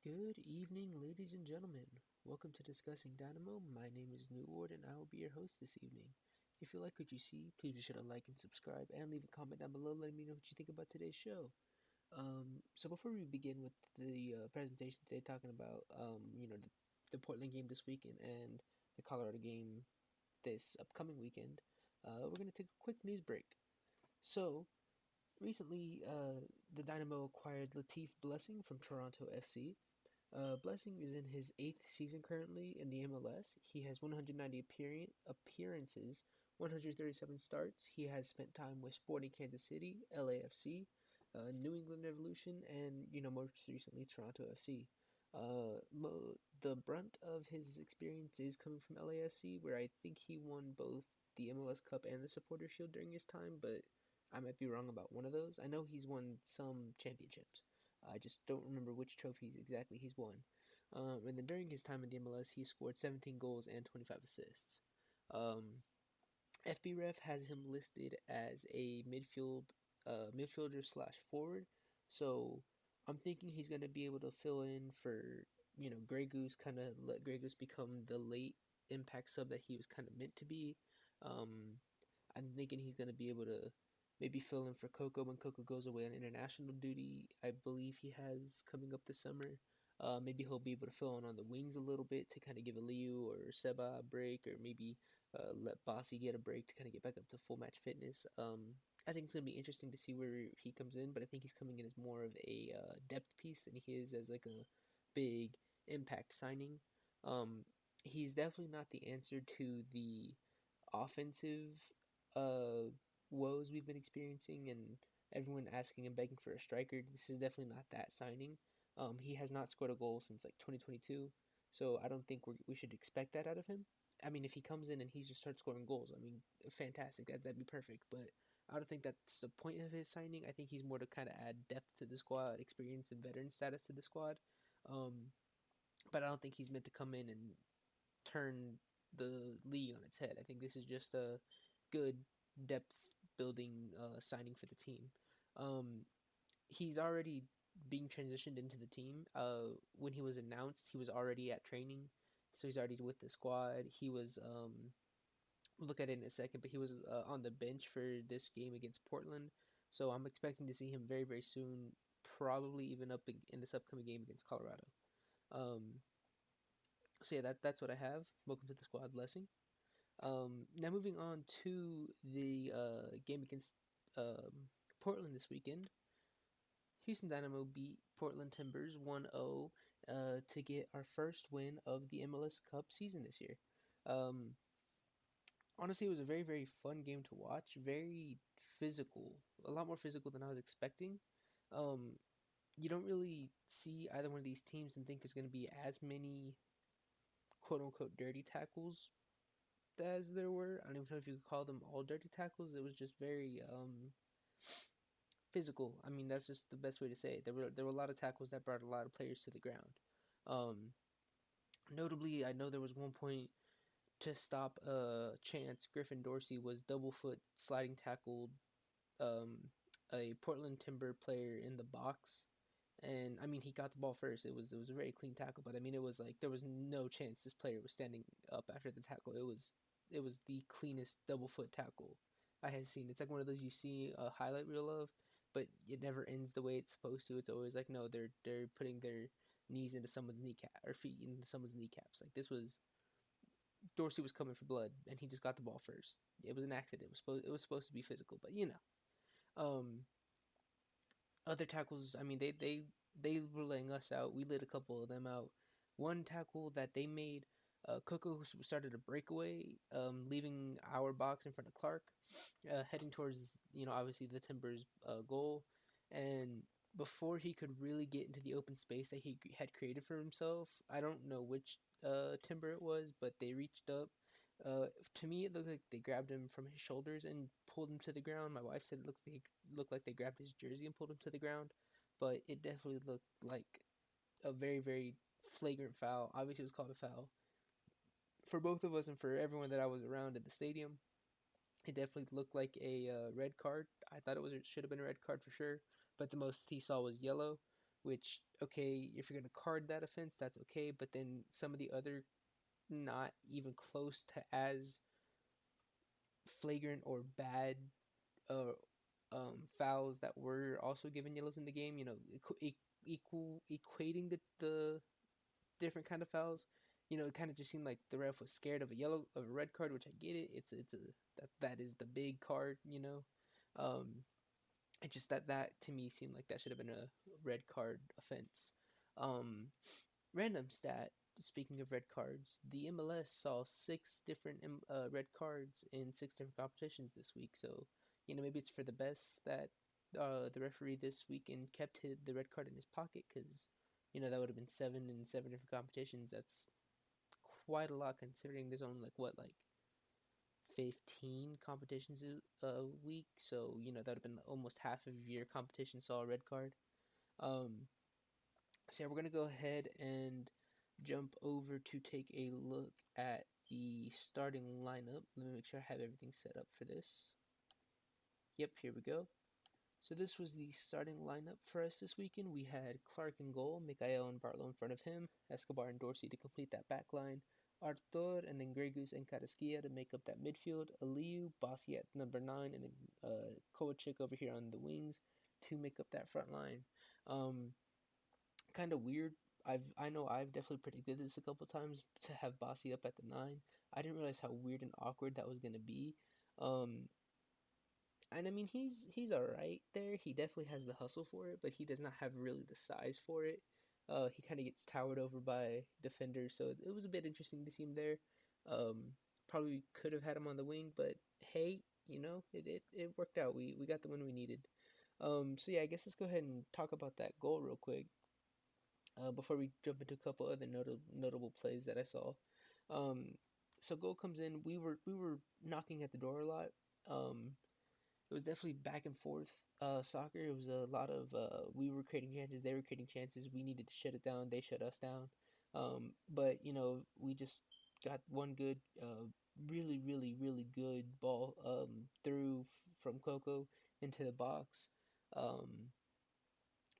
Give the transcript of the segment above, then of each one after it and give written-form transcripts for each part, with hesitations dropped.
Good evening, ladies and gentlemen. Welcome to Discussing Dynamo. My name is New Ward, and I will be your host this evening. If you like what you see, please be sure to like and subscribe, and leave a comment down below letting me know what you think about today's show. So before we begin with the presentation today, talking about the Portland game this weekend and the Colorado game this upcoming weekend, we're gonna take a quick news break. So recently, the Dynamo acquired Latif Blessing from Toronto FC. Blessing is in his 8th season currently in the MLS. He has 190 appearances, 137 starts. He has spent time with Sporting Kansas City, LAFC, New England Revolution, and most recently Toronto FC. The brunt of his experience is coming from LAFC, where I think he won both the MLS Cup and the Supporter Shield during his time, but I might be wrong about one of those. I know he's won some championships. I just don't remember which trophies exactly he's won. And then during his time in the MLS, he scored 17 goals and 25 assists. FBref has him listed as a midfielder slash forward. So I'm thinking he's going to be able to fill in for Grey Goose, kind of let Grey Goose become the late impact sub that he was kind of meant to be. Um, I'm thinking he's going to be able to maybe fill in for Coco when Coco goes away on international duty. I believe he has coming up this summer. Maybe he'll be able to fill in on the wings a little bit to kind of give Aliu or Seba a break, or maybe let Bossy get a break to kind of get back up to full match fitness. I think it's going to be interesting to see where he comes in, but I think he's coming in as more of a depth piece than he is as like a big impact signing. Um, he's definitely not the answer to the offensive uh, woes we've been experiencing and everyone asking and begging for a striker. This is definitely not that signing. He has not scored a goal since like 2022, so I don't think we should expect that out of him. I mean, if he comes in and he just starts scoring goals, I mean, fantastic. That'd be perfect. But I don't think that's the point of his signing. I think he's more to kind of add depth to the squad, experience and veteran status to the squad. Um, but I don't think he's meant to come in and turn the league on its head. I think this is just a good depth building signing for the team. Um, he's already being transitioned into the team. When he was announced, he was already at training, so he's already with the squad. He was we'll look at it in a second, but he was on the bench for this game against Portland. So I'm expecting to see him very very soon, probably even up in this upcoming game against Colorado. Um, so yeah, that's what I have. Welcome to the squad, Blessing. Now moving on to the game against Portland this weekend. Houston Dynamo beat Portland Timbers 1-0 to get our first win of the MLS Cup season this year. Um, Honestly, it was a very, very fun game to watch. Very physical. A lot more physical than I was expecting. Um, you don't really see either one of these teams and think there's going to be as many quote unquote dirty tackles as there were. I don't even know if you could call them all dirty tackles. It was just very physical. I mean, that's just the best way to say it. There were a lot of tackles that brought a lot of players to the ground. Um, Notably, I know there was one point to stop chance. Griffin Dorsey was double foot sliding tackled um, a Portland Timber player in the box. And I mean, he got the ball first. It was a very clean tackle, but I mean, it was like there was no chance this player was standing up after the tackle. It was the cleanest double foot tackle I have seen. It's like one of those you see a highlight reel of, but it never ends the way it's supposed to. It's always like no, they're putting their knees into someone's kneecap or feet into someone's kneecaps. Like this was Dorsey was coming for blood, and he just got the ball first. It was an accident. It was supposed to be physical, but other tackles. I mean, they were laying us out. We lit a couple of them out. One tackle that they made, Coco started a breakaway, leaving our box in front of Clark, heading towards obviously the Timbers' goal, and before he could really get into the open space that he had created for himself, I don't know which Timber it was, but they reached up. To me, it looked like they grabbed him from his shoulders and pulled him to the ground. My wife said it looked like they grabbed his jersey and pulled him to the ground, but it definitely looked like a very very flagrant foul. Obviously, it was called a foul for both of us and for everyone that I was around at the stadium. It definitely looked like a red card. I thought it should have been a red card for sure, but the most he saw was yellow, which, okay, if you're going to card that offense, that's okay. But then some of the other not even close to as flagrant or bad uh, fouls that were also given yellows in the game, equating the different kind of fouls. It kind of just seemed like the ref was scared of a red card, which I get it. It's a that is the big card. Um, it just that to me seemed like that should have been a red card offense. Um, Random stat. Speaking of red cards, the MLS saw six different red cards in six different competitions this week. So, maybe it's for the best that the referee this weekend kept the red card in his pocket, because that would have been seven in seven different competitions. That's quite a lot, considering there's only like 15 competitions a week. So that would have been almost half of your competition saw a red card. Um, so yeah, we're gonna go ahead and jump over to take a look at the starting lineup. Let me make sure I have everything set up for this. Yep, here we go. So this was the starting lineup for us this weekend. We had Clark in goal, Mikael and Barlow in front of him, Escobar and Dorsey to complete that back line, Arthur and then Grey Goose and Carrasquilla to make up that midfield, Aliu, Bossy at number 9, and then Kovacic over here on the wings to make up that front line. Kind of weird. I know I've definitely predicted this a couple times to have Bossy up at the 9. I didn't realize how weird and awkward that was gonna be. Um, and I mean he's all right there. He definitely has the hustle for it, but he does not have really the size for it. He kind of gets towered over by defenders, so it was a bit interesting to see him there. Um, Probably could have had him on the wing, but hey, it worked out. We got the win we needed. So yeah, I guess let's go ahead and talk about that goal real quick before we jump into a couple other notable plays that I saw. Um, so goal comes in. We were knocking at the door a lot. Um, it was definitely back and forth soccer. It was a lot of we were creating chances, they were creating chances. We needed to shut it down. They shut us down. But we just got one good, really, really, really good ball through from Coco into the box. Um,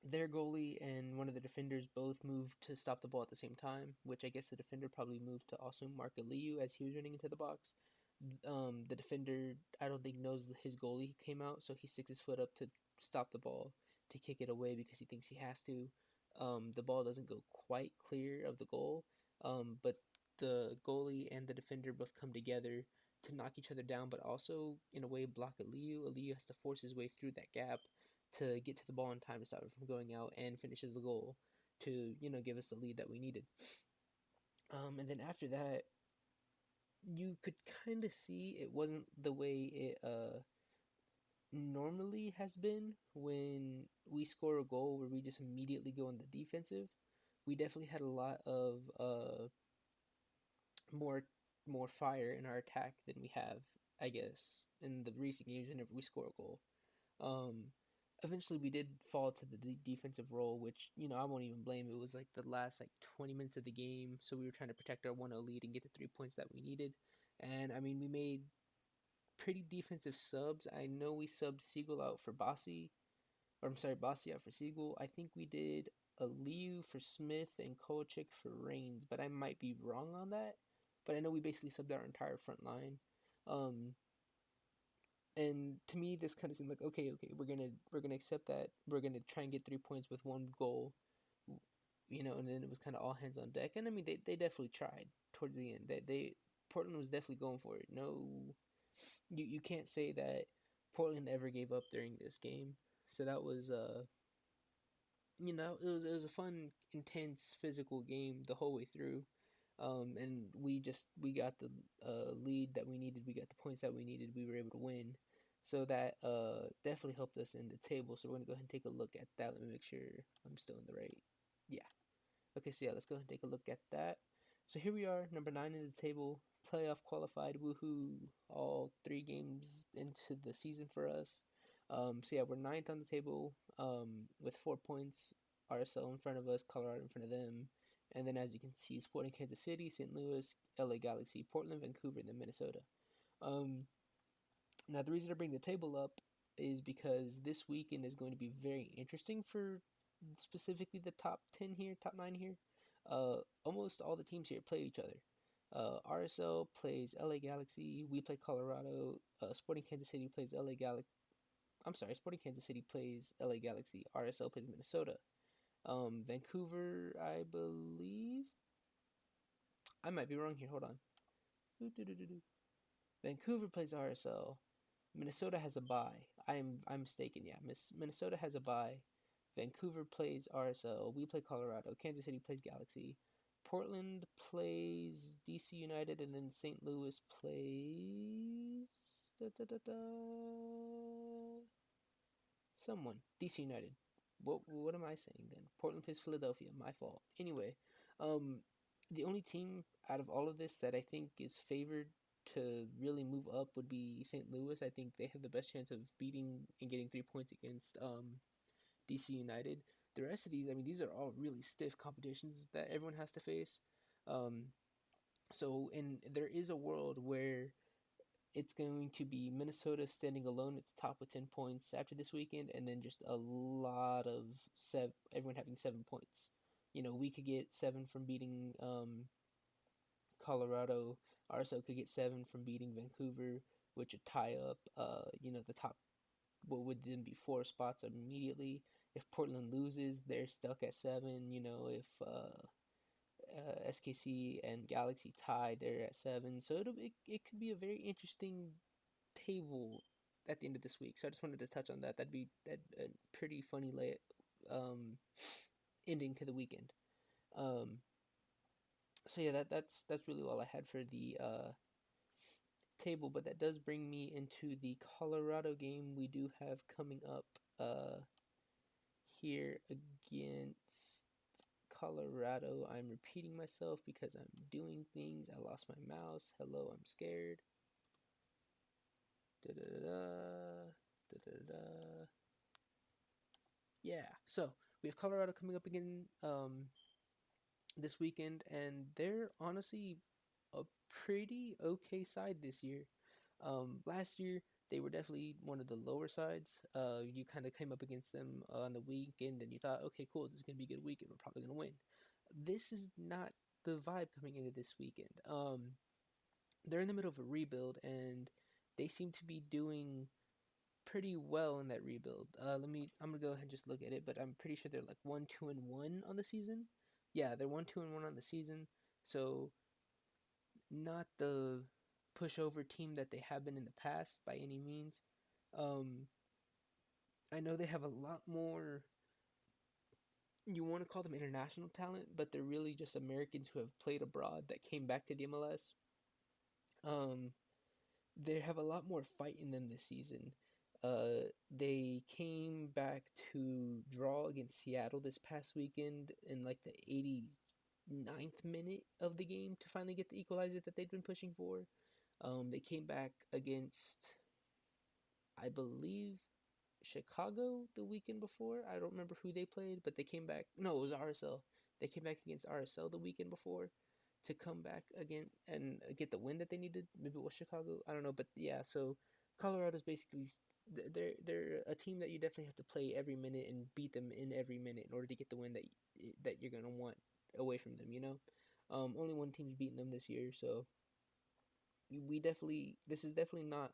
their goalie and one of the defenders both moved to stop the ball at the same time, which I guess the defender probably moved to also mark Aliu as he was running into the box. The defender, I don't think, knows his goalie came out, so he sticks his foot up to stop the ball to kick it away because he thinks he has to. The ball doesn't go quite clear of the goal, but the goalie and the defender both come together to knock each other down, but also in a way block Aliu. Aliu has to force his way through that gap to get to the ball in time to stop it from going out, and finishes the goal to give us the lead that we needed. And then after that, you could kind of see it wasn't the way it normally has been when we score a goal where we just immediately go on the defensive. We definitely had a lot of more more fire in our attack than we have, I guess, in the recent games whenever we score a goal. Um, Eventually we did fall to the defensive role, which I won't even blame. It was like the last 20 minutes of the game, so we were trying to protect our 1-0 lead and get the 3 points that we needed. And I mean, we made pretty defensive subs. I know we subbed Siegel out for Bossy, or I'm sorry, Bossy out for Siegel. I think we did Aliu for Smith and Kovacic for Reigns, but I might be wrong on that. But I know we basically subbed our entire front line. Um, and to me, this kind of seemed like okay, we're gonna accept that. We're gonna try and get 3 points with one goal, And then it was kind of all hands on deck. And I mean, they definitely tried towards the end. They Portland was definitely going for it. No, you can't say that Portland ever gave up during this game. So that was it was a fun, intense, physical game the whole way through. And we got the lead that we needed. We got the points that we needed. We were able to win. So that definitely helped us in the table. So we're gonna go ahead and take a look at that. Let me make sure I'm still in the right. Yeah. Okay, so yeah, let's go ahead and take a look at that. So here we are, number 9 in the table, playoff qualified, woohoo, all 3 games into the season for us. So yeah, we're ninth on the table with 4 points, RSL in front of us, Colorado in front of them. And then as you can see, Sporting Kansas City, St. Louis, LA Galaxy, Portland, Vancouver, and then Minnesota. Now the reason I bring the table up is because this weekend is going to be very interesting for specifically the top 10 here, top 9 here, almost all the teams here play each other. RSL plays LA Galaxy. We play Colorado. Sporting Kansas City plays LA Galaxy. I'm sorry, Sporting Kansas City plays LA Galaxy. RSL plays Minnesota. Vancouver, I believe. I might be wrong here. Hold on. Vancouver plays RSL. Minnesota has a bye. I'm mistaken. Yeah, Minnesota has a bye. Vancouver plays RSL. We play Colorado. Kansas City plays Galaxy. Portland plays DC United, and then St. Louis plays someone. DC United. What am I saying then? Portland plays Philadelphia. My fault. Anyway, um, the only team out of all of this that I think is favored to really move up would be St. Louis. I think they have the best chance of beating and getting 3 points against DC United. The rest of these, I mean, these are all really stiff competitions that everyone has to face. Um, and there is a world where it's going to be Minnesota standing alone at the top with 10 points after this weekend, and then just a lot of everyone having 7 points. You know, we could get 7 from beating Colorado. RSL could get 7 from beating Vancouver, which would tie up, the top, what would then be 4 spots immediately. If Portland loses, they're stuck at 7. You know, if SKC and Galaxy tie, they're at 7. So it could be a very interesting table at the end of this week. So I just wanted to touch on that. That'd be a pretty funny um, ending to the weekend. Um, so yeah, that's really all I had for the table. But that does bring me into the Colorado game we do have coming up here against Colorado. I'm repeating myself because I'm doing things. I lost my mouse. Hello, I'm scared. Da da da da da da. Yeah. So we have Colorado coming up again this weekend, and they're honestly a pretty okay side this year. Last year they were definitely one of the lower sides. You kind of came up against them on the weekend, and you thought, okay, cool, this is gonna be a good weekend. We're probably gonna win. This is not the vibe coming into this weekend. They're in the middle of a rebuild, and they seem to be doing pretty well in that rebuild. I'm gonna go ahead and just look at it, but I'm pretty sure they're like 1-2-1 on the season. Yeah, they're 1-2-1 on the season. So not the pushover team that they have been in the past by any means. Um, I know they have a lot more. You want to call them international talent, but they're really just Americans who have played abroad that came back to the MLS. Um, they have a lot more fight in them this season. They came back to draw against Seattle this past weekend in like the 89th minute of the game to finally get the equalizer that they'd been pushing for. They came back against, I believe, Chicago the weekend before. I don't remember who they played, but they came back. No, it was RSL. They came back against RSL the weekend before to come back again and get the win that they needed. Maybe it was Chicago. I don't know, but yeah. So Colorado's basically they're a team that you definitely have to play every minute and beat them in every minute in order to get the win that you're gonna want away from them. You know, only one team's beaten them this year, so this is definitely not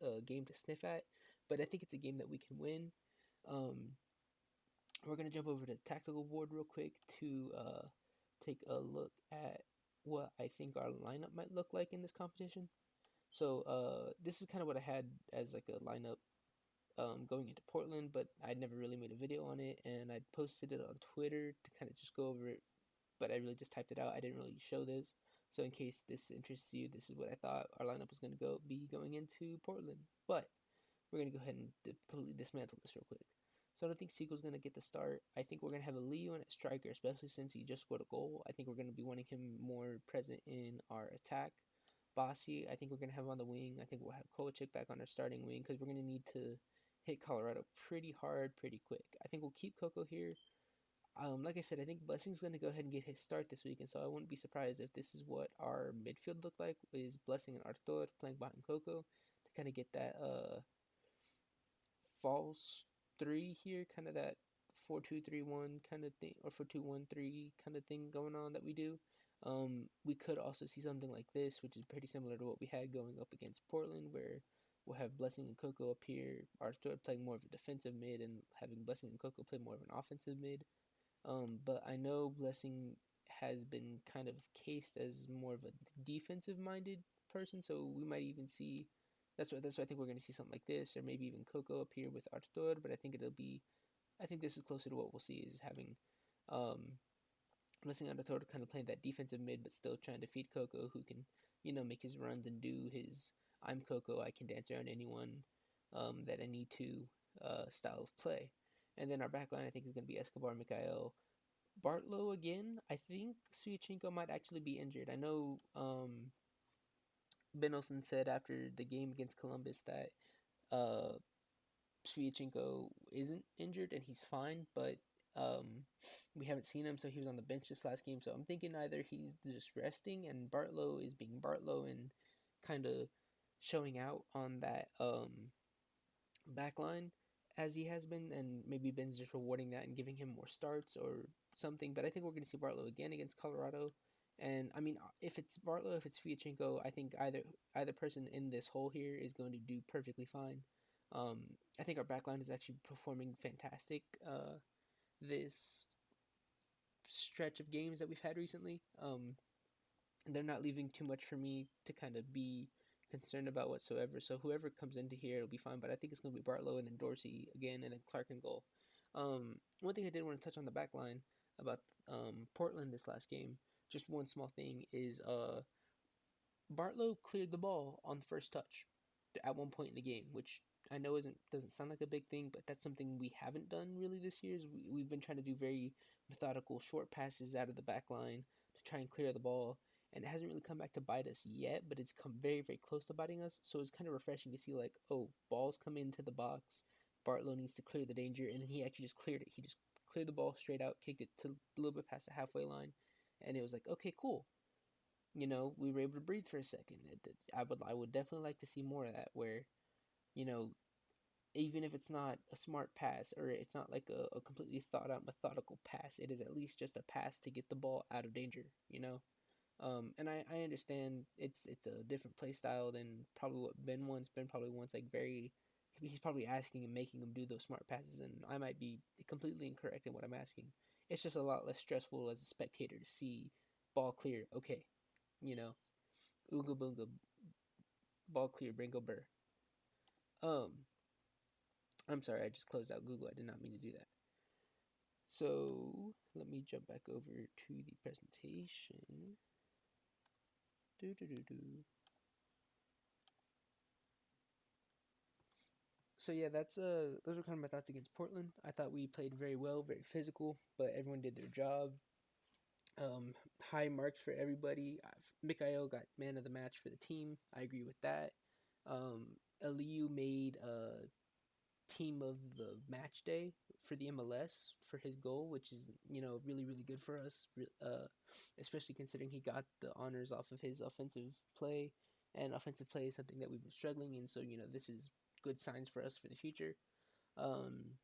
a game to sniff at, but I think it's a game that we can win. Um, we're gonna jump over to the tactical board real quick to take a look at what I think our lineup might look like in this competition. So this is kind of what I had as like a lineup going into Portland, but I'd never really made a video on it, and I posted it on Twitter to kind of just go over it, but I really just typed it out. I didn't really show this. So in case this interests you, this is what I thought our lineup was going to be going into Portland. But we're going to go ahead and completely dismantle this real quick. So I don't think Siegel's going to get the start. I think we're going to have a Leo at striker, especially since he just scored a goal. I think we're going to be wanting him more present in our attack. Bossy, I think we're going to have on the wing. I think we'll have Kovacic back on our starting wing because we're going to need to hit Colorado pretty hard, pretty quick. I think we'll keep Coco here. Like I said, I think Blessing's going to go ahead and get his start this week, and so I wouldn't be surprised if this is what our midfield looked like, is Blessing and Artur playing behind Coco to kind of get that false three here, kind of that 4-2-3-1 kind of thing, or 4-2-1-3 kind of thing going on that we do. We could also see something like this, which is pretty similar to what we had going up against Portland, where we'll have Blessing and Coco up here, Arthur playing more of a defensive mid, and having Blessing and Coco play more of an offensive mid. But I know Blessing has been kind of cased as more of a defensive minded person, so we might even see. That's why I think we're going to see something like this, or maybe even Coco up here with Arthur. But I think it'll be. I think this is closer to what we'll see, is having um, Blessing Arthur kind of playing that defensive mid, but still trying to feed Coco, who can make his runs and do his "I'm Coco, I can dance around anyone that I need to" style of play. And then our backline, I think, is going to be Escobar, Mikhail, Bartlow again. I think Suyachenko might actually be injured. I know Ben Olsen said after the game against Columbus that uh, Suyachenko isn't injured and he's fine, but we haven't seen him, so he was on the bench this last game. So I'm thinking either he's just resting and Bartlow is being Bartlow and kind of showing out on that backline as he has been, and maybe Ben's just rewarding that and giving him more starts or something. But I think we're going to see Bartlow again against Colorado. And I mean, if it's Bartlow, if it's Fiachenko, I think either person in this hole here is going to do perfectly fine. Um, I think our backline is actually performing fantastic this stretch of games that we've had recently. They're not leaving too much for me to kind of be concerned about whatsoever. So whoever comes into here, it'll be fine. But I think it's going to be Bartlow and then Dorsey again, and then Clark and goal. One thing I did want to touch on the back line about Portland this last game, just one small thing, is Bartlow cleared the ball on the first touch at one point in the game, which I know doesn't sound like a big thing, but that's something we haven't done really this year. Is we've been trying to do very methodical short passes out of the back line to try and clear the ball, and it hasn't really come back to bite us yet, but it's come very, very close to biting us. So it's kind of refreshing to see, like, oh, balls come into the box, Bartlow needs to clear the danger, and then he actually just cleared it. He just cleared the ball straight out, kicked it to a little bit past the halfway line, and it was like, okay, cool. We were able to breathe for a second. I would definitely like to see more of that, where you know even if it's not a smart pass or it's not like a completely thought out methodical pass, it is at least just a pass to get the ball out of danger. And I understand it's a different play style than probably what Ben wants. Ben probably wants like very he's probably asking and making him do those smart passes, and I might be completely incorrect in what I'm asking. It's just a lot less stressful as a spectator to see ball clear. Okay, you know, Ooga boonga, ball clear, Bringo Burr. Um, I'm sorry, I just closed out Google. I did not mean to do that. So let me jump back over to the presentation. Do. So yeah, that's those were kind of my thoughts against Portland. I thought we played very well, very physical, but everyone did their job. Um, High marks for everybody. Mikhail got man of the match for the team. I agree with that. Um, Aliu made team of the match day for the MLS for his goal, which is really really good for us, especially considering he got the honors off of his offensive play, and offensive play is something that we've been struggling in. So this is good signs for us for the future. Um,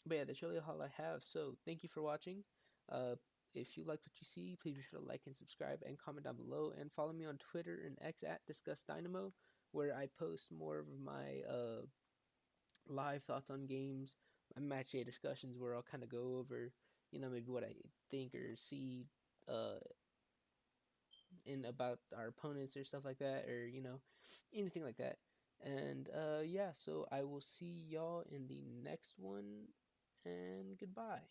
but yeah, that's really all I have. So thank you for watching. Uh, if you like what you see, please be sure to like and subscribe and comment down below, and follow me on Twitter and X at Discuss Dynamo, where I post more of my live thoughts on games, match day discussions where I'll kind of go over, maybe what I think or see in about our opponents or stuff like that, or anything like that. And yeah, so I will see y'all in the next one, and goodbye.